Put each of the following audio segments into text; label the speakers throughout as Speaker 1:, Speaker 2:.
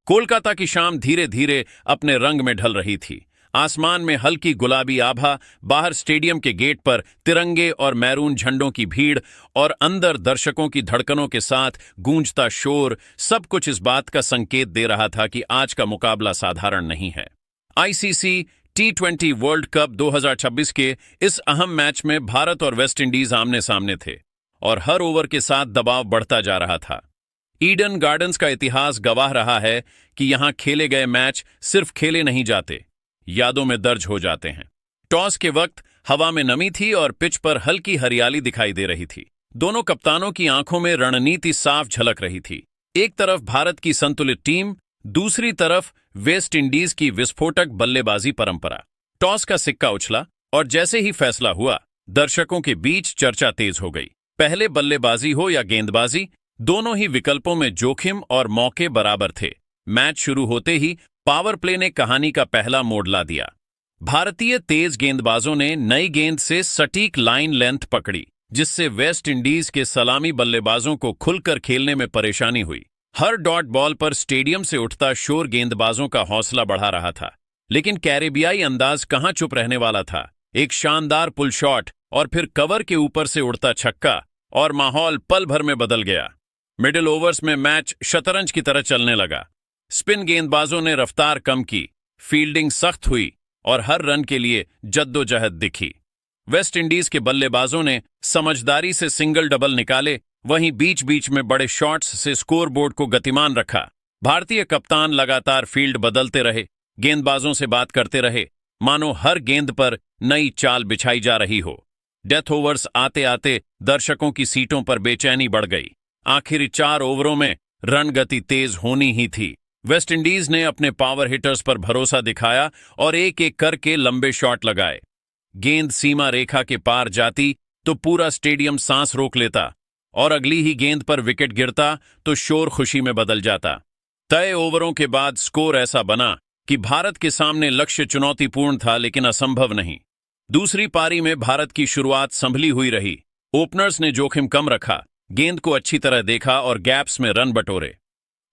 Speaker 1: कोलकाता की शाम धीरे धीरे अपने रंग में ढल रही थी। आसमान में हल्की गुलाबी आभा, बाहर स्टेडियम के गेट पर तिरंगे और मैरून झंडों की भीड़ और अंदर दर्शकों की धड़कनों के साथ गूंजता शोर, सब कुछ इस बात का संकेत दे रहा था कि आज का मुकाबला साधारण नहीं है। आईसीसी T20 वर्ल्ड कप 2026 के इस अहम मैच में भारत और वेस्ट इंडीज आमने सामने थे और हर ओवर के साथ दबाव बढ़ता जा रहा था। ईडन गार्डन्स का इतिहास गवाह रहा है कि यहां खेले गए मैच सिर्फ खेले नहीं जाते, यादों में दर्ज हो जाते हैं। टॉस के वक्त हवा में नमी थी और पिच पर हल्की हरियाली दिखाई दे रही थी। दोनों कप्तानों की आंखों में रणनीति साफ झलक रही थी। एक तरफ भारत की संतुलित टीम, दूसरी तरफ वेस्ट इंडीज की विस्फोटक बल्लेबाजी परंपरा। टॉस का सिक्का उछला और जैसे ही फैसला हुआ, दर्शकों के बीच चर्चा तेज हो गई। पहले बल्लेबाजी हो या गेंदबाजी, दोनों ही विकल्पों में जोखिम और मौके बराबर थे। मैच शुरू होते ही पावर प्ले ने कहानी का पहला मोड़ ला दिया। भारतीय तेज गेंदबाजों ने नई गेंद से सटीक लाइन लेंथ पकड़ी, जिससे वेस्ट इंडीज के सलामी बल्लेबाजों को खुलकर खेलने में परेशानी हुई। हर डॉट बॉल पर स्टेडियम से उठता शोर गेंदबाजों का हौसला बढ़ा रहा था, लेकिन कैरेबियाई अंदाज कहां चुप रहने वाला था। एक शानदार पुल शॉट और फिर कवर के ऊपर से उड़ता छक्का और माहौल पल भर में बदल गया। मिडिल ओवर्स में मैच शतरंज की तरह चलने लगा। स्पिन गेंदबाजों ने रफ्तार कम की, फील्डिंग सख्त हुई और हर रन के लिए जद्दोजहद दिखी। वेस्ट इंडीज के बल्लेबाजों ने समझदारी से सिंगल डबल निकाले, वहीं बीच बीच में बड़े शॉट्स से स्कोरबोर्ड को गतिमान रखा। भारतीय कप्तान लगातार फील्ड बदलते रहे, गेंदबाजों से बात करते रहे, मानो हर गेंद पर नई चाल बिछाई जा रही हो। डेथ ओवर्स आते आते दर्शकों की सीटों पर बेचैनी बढ़ गई। आखिरी 4 ओवरों में रन गति तेज होनी ही थी। वेस्ट इंडीज ने अपने पावर हिटर्स पर भरोसा दिखाया और एक एक करके लंबे शॉट लगाए। गेंद सीमा रेखा के पार जाती तो पूरा स्टेडियम सांस रोक लेता और अगली ही गेंद पर विकेट गिरता तो शोर खुशी में बदल जाता। तय ओवरों के बाद स्कोर ऐसा बना कि भारत के सामने लक्ष्य चुनौतीपूर्ण था, लेकिन असंभव नहीं। दूसरी पारी में भारत की शुरुआत संभली हुई रही। ओपनर्स ने जोखिम कम रखा, गेंद को अच्छी तरह देखा और गैप्स में रन बटोरे।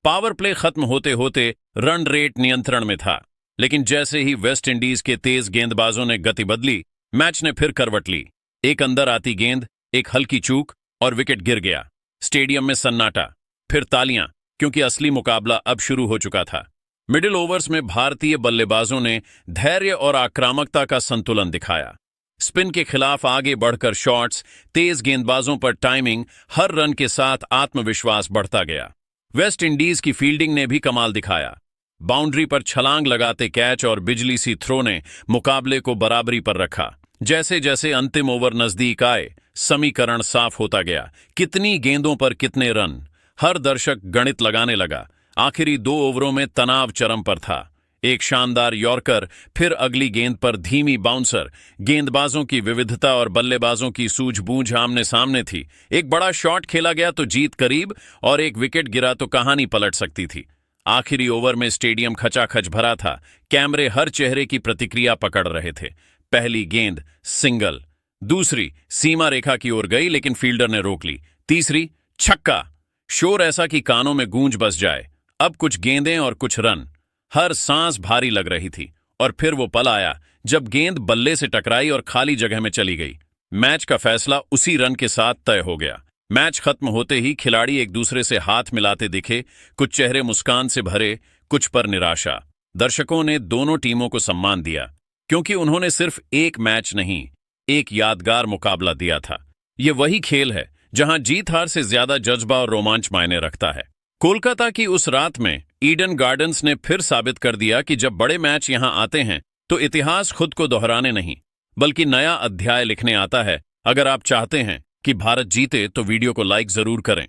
Speaker 1: पावर प्ले खत्म होते होते रन रेट नियंत्रण में था, लेकिन जैसे ही वेस्ट इंडीज के तेज गेंदबाजों ने गति बदली, मैच ने फिर करवट ली। एक अंदर आती गेंद, एक हल्की चूक और विकेट गिर गया। स्टेडियम में सन्नाटा, फिर तालियां, क्योंकि असली मुकाबला अब शुरू हो चुका था। मिडिल ओवर्स में भारतीय बल्लेबाजों ने धैर्य और आक्रामकता का संतुलन दिखाया। स्पिन के खिलाफ आगे बढ़कर शॉट्स, तेज गेंदबाजों पर टाइमिंग, हर रन के साथ आत्मविश्वास बढ़ता गया। वेस्ट इंडीज की फील्डिंग ने भी कमाल दिखाया। बाउंड्री पर छलांग लगाते कैच और बिजली सी थ्रो ने मुकाबले को बराबरी पर रखा। जैसे जैसे अंतिम ओवर नजदीक आए, समीकरण साफ होता गया। कितनी गेंदों पर कितने रन, हर दर्शक गणित लगाने लगा। आखिरी 2 ओवरों में तनाव चरम पर था। एक शानदार यॉर्कर, फिर अगली गेंद पर धीमी बाउंसर। गेंदबाजों की विविधता और बल्लेबाजों की सूझबूझ आमने सामने थी। एक बड़ा शॉट खेला गया तो जीत करीब, और एक विकेट गिरा तो कहानी पलट सकती थी। आखिरी ओवर में स्टेडियम खचाखच भरा था। कैमरे हर चेहरे की प्रतिक्रिया पकड़ रहे थे। पहली गेंद सिंगल, दूसरी सीमा रेखा की ओर गई लेकिन फील्डर ने रोक ली, तीसरी छक्का। शोर ऐसा कि कानों में गूंज बस जाए। अब कुछ गेंदें और कुछ रन, हर सांस भारी लग रही थी। और फिर वो पल आया जब गेंद बल्ले से टकराई और खाली जगह में चली गई। मैच का फैसला उसी रन के साथ तय हो गया। मैच खत्म होते ही खिलाड़ी एक दूसरे से हाथ मिलाते दिखे, कुछ चेहरे मुस्कान से भरे, कुछ पर निराशा। दर्शकों ने दोनों टीमों को सम्मान दिया, क्योंकि उन्होंने सिर्फ एक मैच नहीं, एक यादगार मुकाबला दिया था। ये वही खेल है जहां जीत हार से ज्यादा जज्बा और रोमांच मायने रखता है। कोलकाता की उस रात में ईडन गार्डन्स ने फिर साबित कर दिया कि जब बड़े मैच यहां आते हैं तो इतिहास खुद को दोहराने नहीं, बल्कि नया अध्याय लिखने आता है। अगर आप चाहते हैं कि भारत जीते तो वीडियो को लाइक जरूर करें।